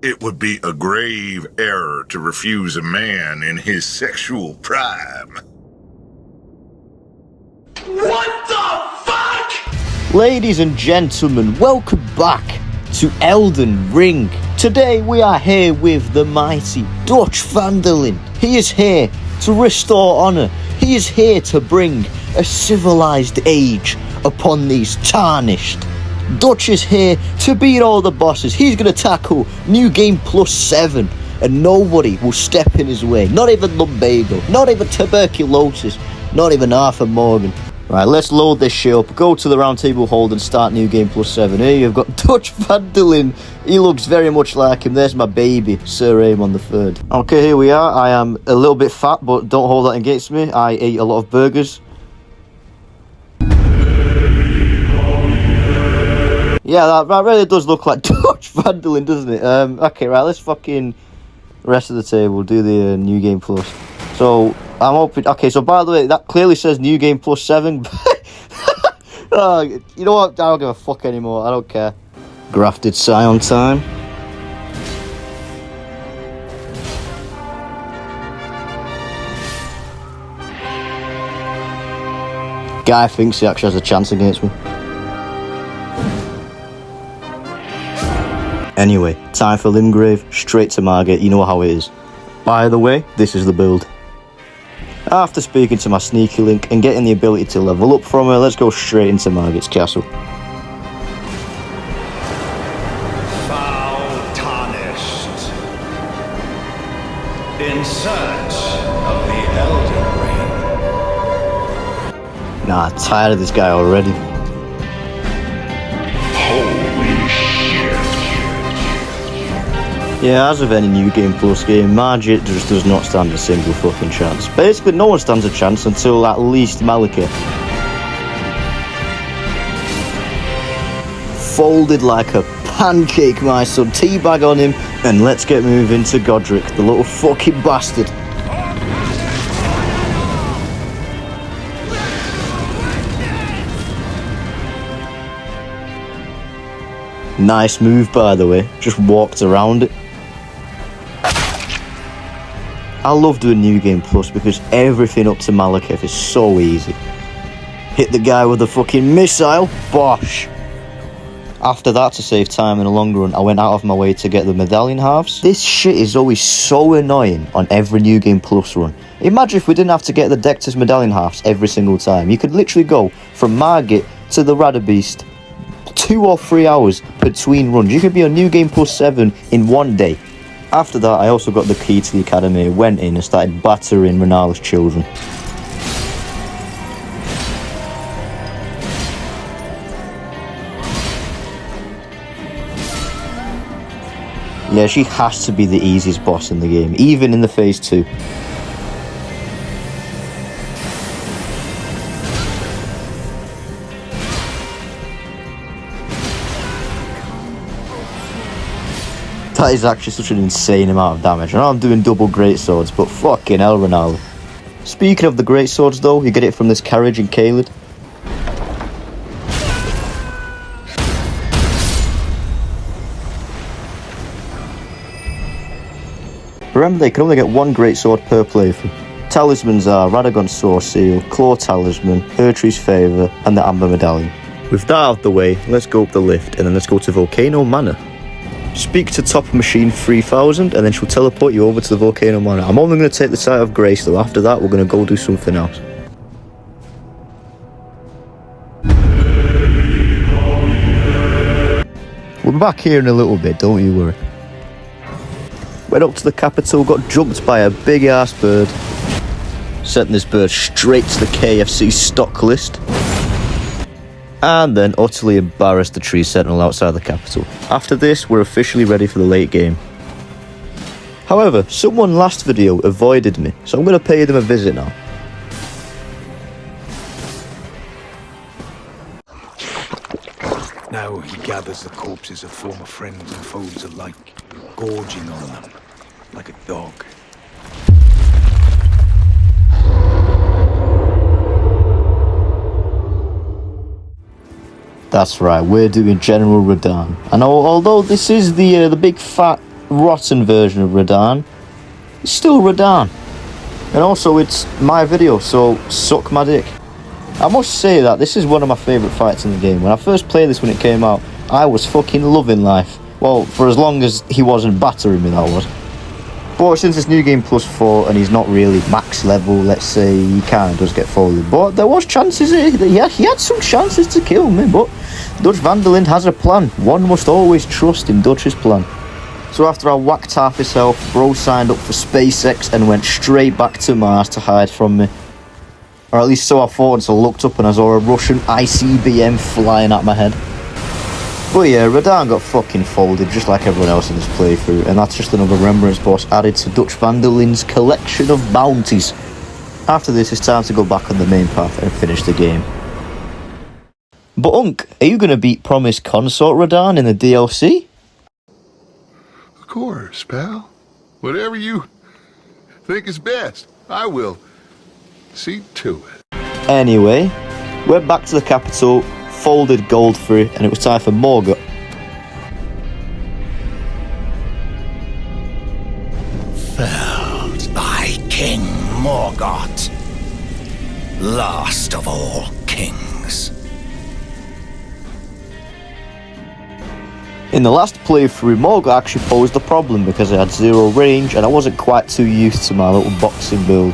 It would be a grave error to refuse a man in his sexual prime. What the fuck? Ladies and gentlemen, welcome back to Elden Ring. Today we are here with the mighty Dutch Vanderlyn. He is here to restore honour. He is here to bring a civilised age upon these tarnished. Dutch is here to beat all the bosses. He's going to tackle New Game Plus 7 and nobody will step in his way. Not even lumbago, not even tuberculosis, not even Arthur Morgan. Right, let's load this shit up, go to the round table hold and start New Game Plus 7. Here you've got Dutch Vanderlyn. He looks very much like him. There's my baby, Sir Aim the Third. Okay, here we are. I am a little bit fat, but don't hold that against me. I eat a lot of burgers. Yeah, that really does look like Dutch Vanderlyn, doesn't it? Okay, right, let's fucking rest of the table, do the New Game Plus. So, I'm hoping... Okay, so by the way, that clearly says New Game Plus 7. Oh, you know what? I don't give a fuck anymore. I don't care. Grafted Scion time. Guy thinks he actually has a chance against me. Anyway, time for Limgrave, straight to Margate, you know how it is. By the way, this is the build. After speaking to my sneaky link and getting the ability to level up from her, let's go straight into Margate's castle. Foul tarnished. In search of the Elden Ring. Nah, tired of this guy already. Yeah, as with any New Game Plus game, Margit just does not stand a single fucking chance. Basically, no one stands a chance until at least Malenia. Folded like a pancake, my son. Teabag on him, and let's get moving to Godric, the little fucking bastard. Nice move, by the way. Just walked around it. I love doing New Game Plus because everything up to Malekith is so easy. Hit the guy with a fucking missile, bosh. After that, to save time in the long run, I went out of my way to get the medallion halves. This shit is always so annoying on every New Game Plus run. Imagine if we didn't have to get the Dectus medallion halves every single time. You could literally go from Margit to the Radabeast 2 or 3 hours between runs. You could be on New Game Plus 7 in one day. After that, I also got the key to the academy, went in and started battering Renala's children. Yeah, she has to be the easiest boss in the game, even in the phase 2. That is actually such an insane amount of damage. I know I'm doing double greatswords, but fucking hell, Renala. Speaking of the greatswords though, you get it from this carriage in Caelid. Remember, they can only get one greatsword per playthrough. Talismans are Radagon's Sword Seal, Claw Talisman, Ertry's Favour, and the Amber Medallion. With that out of the way, let's go up the lift and then let's go to Volcano Manor. Speak to Top Machine 3000 and then she'll teleport you over to the Volcano Manor. I'm only going to take the site of Grace though. After that, we're going to go do something else. We'll be back here in a little bit, don't you worry. Went up to the capital, got jumped by a big ass bird. Sent this bird straight to the KFC stock list. And then utterly embarrassed the tree sentinel outside the capital. After this, we're officially ready for the late game. However, someone last video avoided me, so I'm going to pay them a visit now. Now he gathers the corpses of former friends and foes alike, gorging on them like a dog. That's right, we're doing General Radan. And although this is the big fat rotten version of Radan, it's still Radan. And also it's my video, so suck my dick. I must say that this is one of my favourite fights in the game. When I first played this when it came out, I was fucking loving life. Well, for as long as he wasn't battering me, that was. But since it's New Game Plus 4 and he's not really max level, let's say, he kind of does get folded. But there was chances, he had some chances to kill me, but Dutch van der Linde has a plan. One must always trust in Dutch's plan. So after I whacked half his health, bro signed up for SpaceX and went straight back to Mars to hide from me. Or at least so I thought until I looked up and I saw a Russian ICBM flying at my head. But yeah, Radan got fucking folded just like everyone else in this playthrough, and that's just another remembrance boss added to Dutch van der Linde's collection of bounties. After this, it's time to go back on the main path and finish the game. But Unc, are you going to beat Promised Consort Radan in the DLC? Of course, pal. Whatever you think is best, I will see to it. Anyway, we're back to the capital, folded gold through, and it was time for Morgoth. Felled by King Morgoth, last of all kings. In the last playthrough, Morgoth actually posed a problem because I had zero range and I wasn't quite too used to my little boxing build.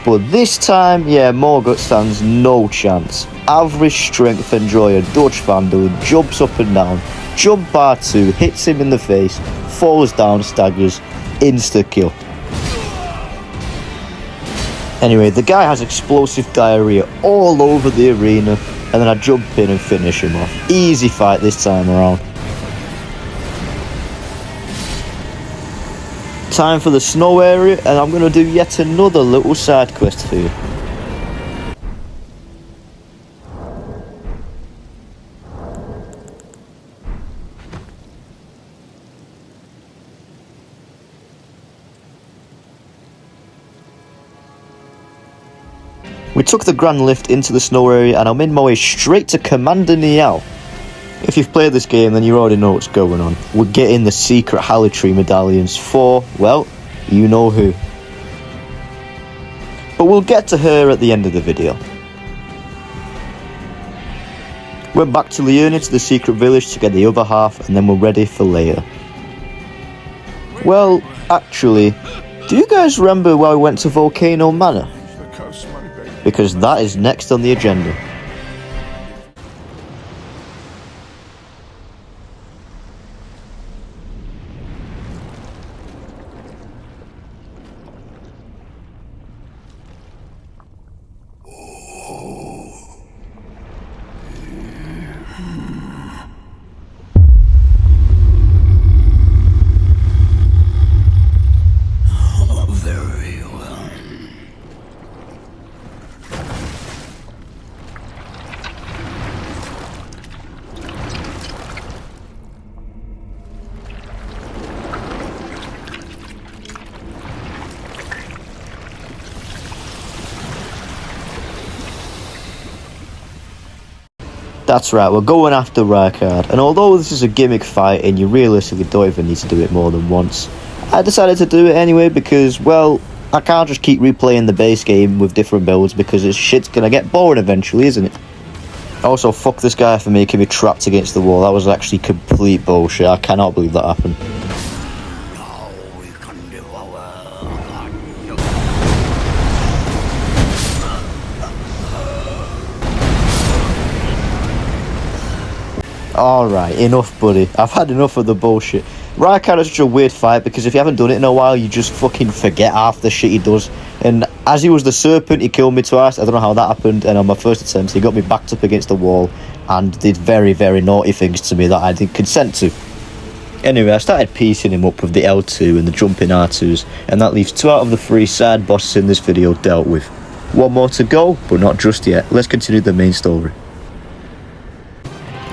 But this time, yeah, Morgoth stands no chance. Average strength enjoyer Dutch van der Linde jumps up and down, jump R2, hits him in the face, falls down, staggers, insta-kill. Anyway, the guy has explosive diarrhea all over the arena, and then I jump in and finish him off. Easy fight this time around. Time for the snow area, and I'm going to do yet another little side quest for you. We took the grand lift into the snow area and I'm in my way straight to Commander Niall. If you've played this game then you already know what's going on. We're getting the secret Hallitree medallions for, well, you know who. But we'll get to her at the end of the video. We're back to Liurnia to the secret village to get the other half and then we're ready for Leia. Well, actually, do you guys remember why we went to Volcano Manor? Because that is next on the agenda. That's right, we're going after Rykard, and although this is a gimmick fight and you realistically don't even need to do it more than once, I decided to do it anyway because, well, I can't just keep replaying the base game with different builds because this shit's gonna get boring eventually, isn't it? Also, fuck this guy for making me trapped against the wall. That was actually complete bullshit. I cannot believe that happened. Alright, enough buddy. I've had enough of the bullshit. Rykard is such a weird fight because if you haven't done it in a while, you just fucking forget half the shit he does. And as he was the serpent, he killed me twice. I don't know how that happened. And on my first attempt, he got me backed up against the wall and did very, very naughty things to me that I didn't consent to. Anyway, I started piecing him up with the L2 and the jumping R2s, and that leaves 2 out of the 3 side bosses in this video dealt with. One more to go, but not just yet. Let's continue the main story.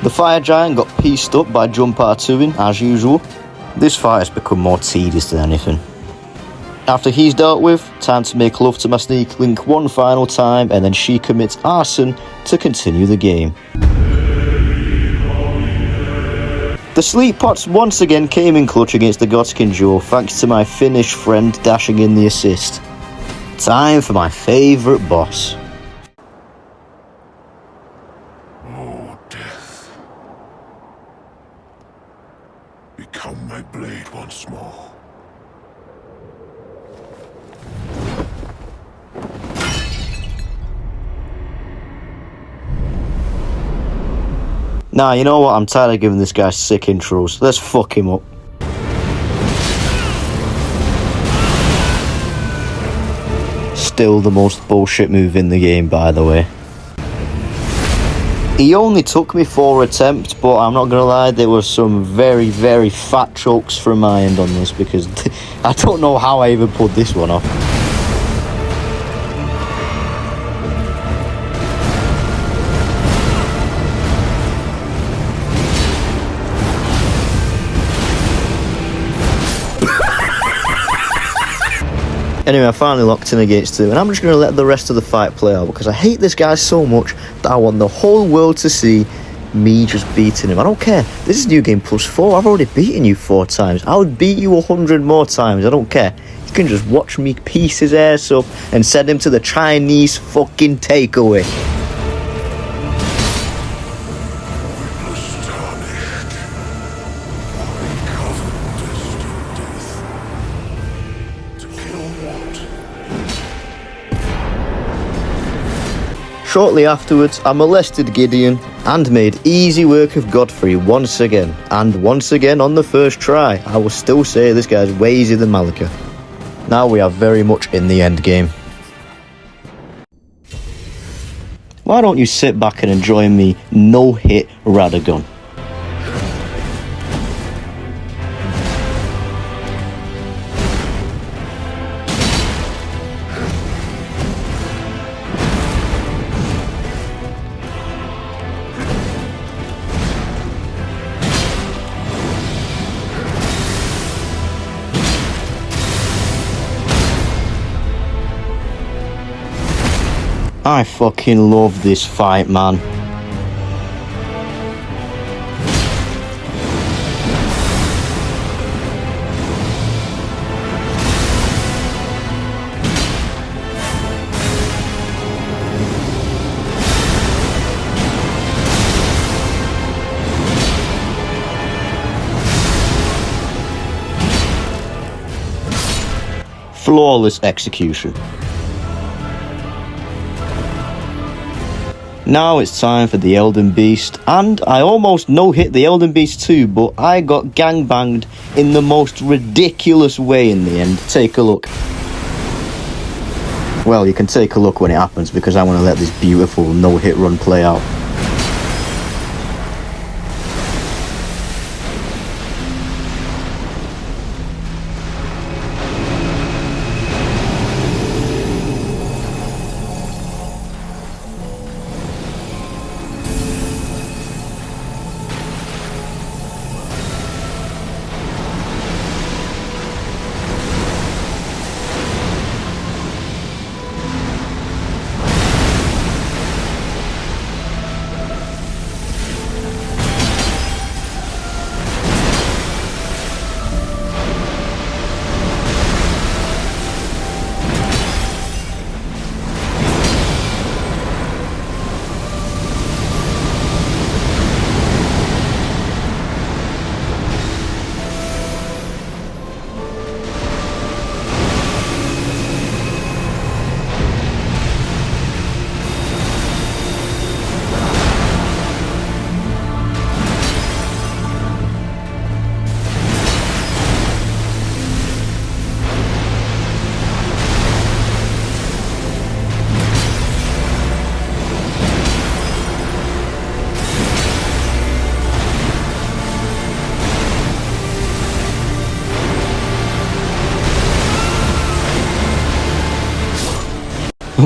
The fire giant got pieced up by jump R2ing, as usual. This fight has become more tedious than anything. After he's dealt with, time to make love to my sneak link one final time, and then she commits arson to continue the game. The sleep pots once again came in clutch against the Godskin duo, thanks to my Finnish friend dashing in the assist. Time for my favourite boss. Oh, death. Become my blade once more. Nah, you know what? I'm tired of giving this guy sick intros. Let's fuck him up. Still the most bullshit move in the game, by the way. He only took me 4 attempts, but I'm not gonna lie, there were some very, very fat chokes from my end on this, because I don't know how I even pulled this one off. Anyway, I finally locked in against him, and I'm just going to let the rest of the fight play out, because I hate this guy so much that I want the whole world to see me just beating him. I don't care. This is New Game Plus 4. I've already beaten you 4 times. I would beat you 100 more times. I don't care. You can just watch me piece his ass up and send him to the Chinese fucking takeaway. Shortly afterwards, I molested Gideon and made easy work of Godfrey once again. And once again on the first try. I will still say this guy's way easier than Malika. Now we are very much in the end game. Why don't you sit back and enjoy me no-hit Radagon? I fucking love this fight, man. Flawless execution. Now it's time for the Elden Beast, and I almost no-hit the Elden Beast too, but I got gangbanged in the most ridiculous way in the end. Take a look. Well, you can take a look when it happens, because I want to let this beautiful no-hit run play out.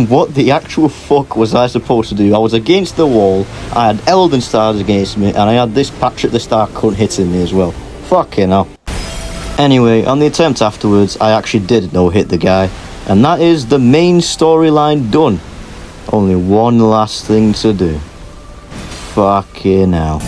What the actual fuck was I supposed to do? I was against the wall, I had Elden stars against me, and I had this Patrick the Star cunt hitting me as well. Fucking hell. Anyway, on the attempt afterwards, I actually did no-hit the guy, and that is the main storyline done. Only one last thing to do. Fucking hell.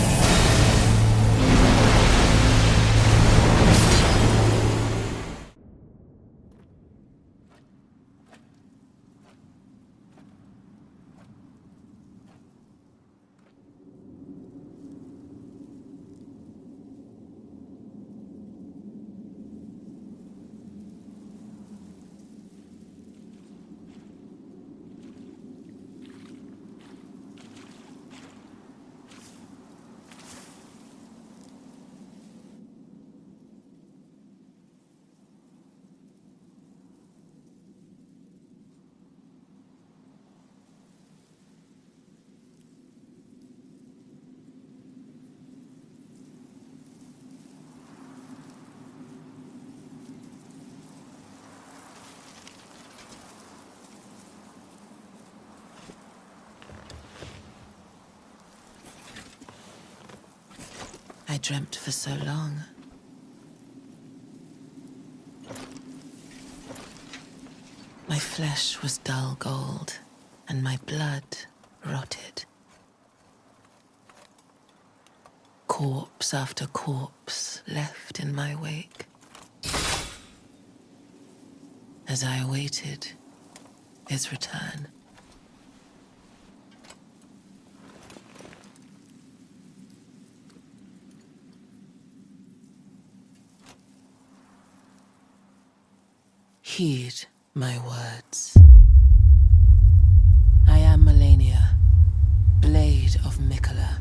dreamt for so long. My flesh was dull gold, and my blood rotted. Corpse after corpse left in my wake. As I awaited his return. Heed my words. I am Malenia, Blade of Mikola.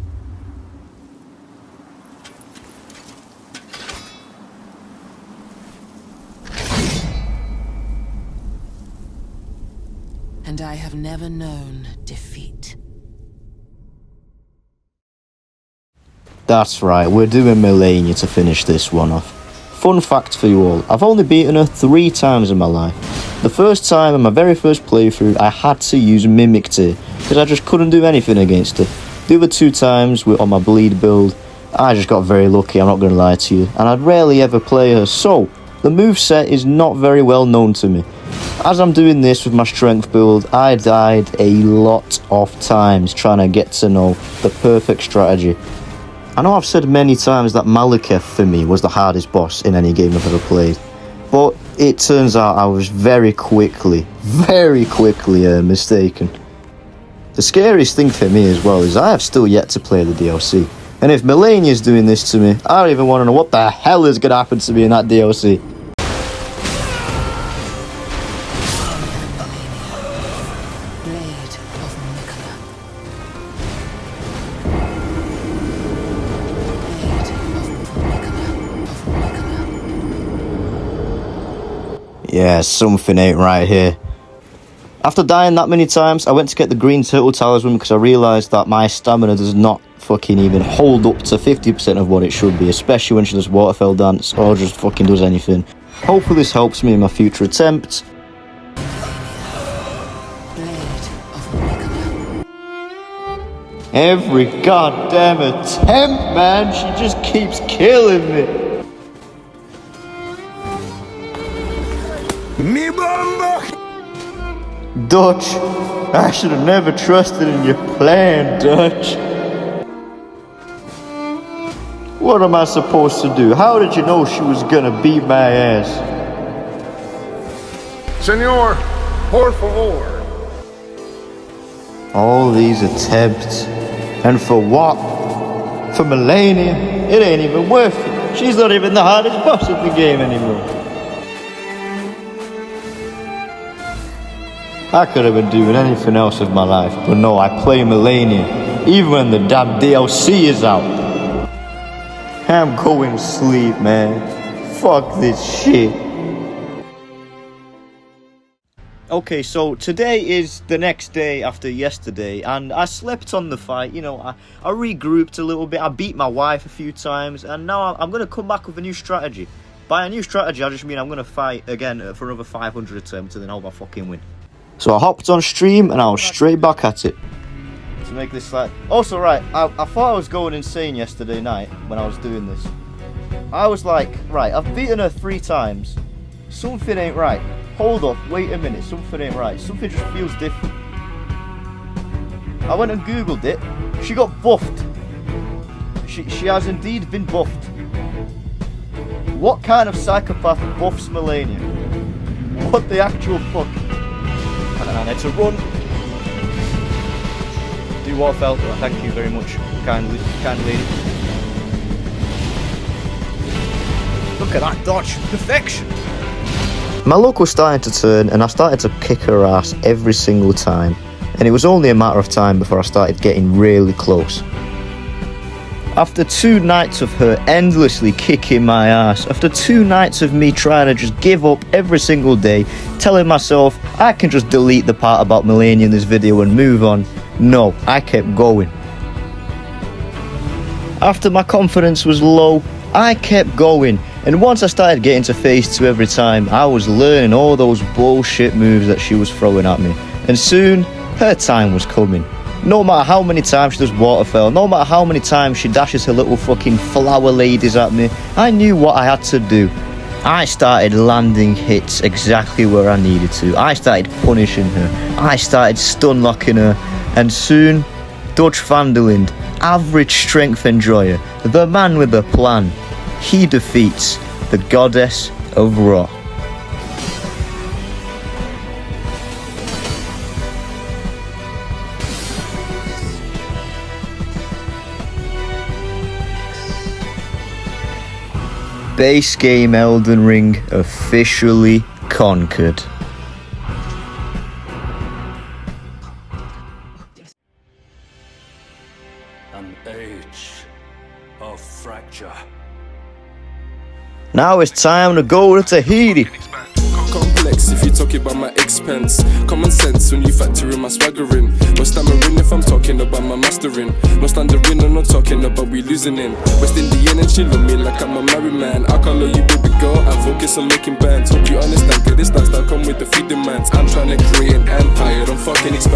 And I have never known defeat. That's right, we're doing Malenia to finish this one off. Fun fact for you all, I've only beaten her 3 times in my life. The first time, in my very first playthrough, I had to use Mimic Tear, because I just couldn't do anything against her. The other 2 times, on my bleed build, I just got very lucky, I'm not going to lie to you, and I'd rarely ever play her, so the moveset is not very well known to me. As I'm doing this with my strength build, I died a lot of times trying to get to know the perfect strategy. I know I've said many times that Malekith for me was the hardest boss in any game I've ever played, but it turns out I was very quickly mistaken. The scariest thing for me as well is I have still yet to play the DLC, and if Malenia's doing this to me, I don't even want to know what the hell is going to happen to me in that DLC. Yeah, something ain't right here. After dying that many times, I went to get the green turtle talisman because I realised that my stamina does not fucking even hold up to 50% of what it should be, especially when she does waterfell dance or just fucking does anything. Hopefully this helps me in my future attempts. Every goddamn attempt, man, she just keeps killing me. Me bomba! Dutch, I should have never trusted in your plan, Dutch. What am I supposed to do? How did you know she was gonna beat my ass? Senor, por favor. All these attempts, and for what? For Malenia? It ain't even worth it. She's not even the hardest boss in the game anymore. I could have been doing anything else with my life, but no, I play Malenia, even when the damn DLC is out. I'm going to sleep, man. Fuck this shit. Okay, so today is the next day after yesterday, and I slept on the fight, you know, I regrouped a little bit, I beat my wife a few times, and now I'm going to come back with a new strategy. By a new strategy, I just mean I'm going to fight again for another 500 attempts and then hope I fucking win. So I hopped on stream and I was straight back at it. To make this like... Also, right, I thought I was going insane yesterday night when I was doing this. I was like, right, I've beaten her 3 times. Something ain't right. Hold up, wait a minute, something ain't right. Something just feels different. I went and googled it. She got buffed. She has indeed been buffed. What kind of psychopath buffs Malenia? What the actual fuck? And I need to run. Do what felt. Thank you very much, kind lady. Look at that dodge, perfection. My luck was starting to turn, and I started to kick her ass every single time. And it was only a matter of time before I started getting really close. After 2 nights of her endlessly kicking my ass, after 2 nights of me trying to just give up every single day, telling myself I can just delete the part about Malenia in this video and move on, no, I kept going. After my confidence was low, I kept going, and once I started getting to phase 2 every time, I was learning all those bullshit moves that she was throwing at me, and soon her time was coming. No matter how many times she does waterfall, no matter how many times she dashes her little fucking flower ladies at me, I knew what I had to do. I started landing hits exactly where I needed to. I started punishing her. I started stun locking her. And soon, Dutch van der Linde, average strength enjoyer, the man with a plan, he defeats the goddess of Ra. Base game Elden Ring officially conquered. An age of fracture. Now it's time to go to Tahiti. Complex if you talk about my expense. Common sense when you factor in my swaggering. No stammering if I'm talking about my mastering. No standering, I'm not talking about we losing in. West Indian and she love me like I'm a married man. I call her you baby girl and focus on making bands. Hope you understand, cause this dance that come with the feed demands. I'm trying to create an empire, don't fucking expect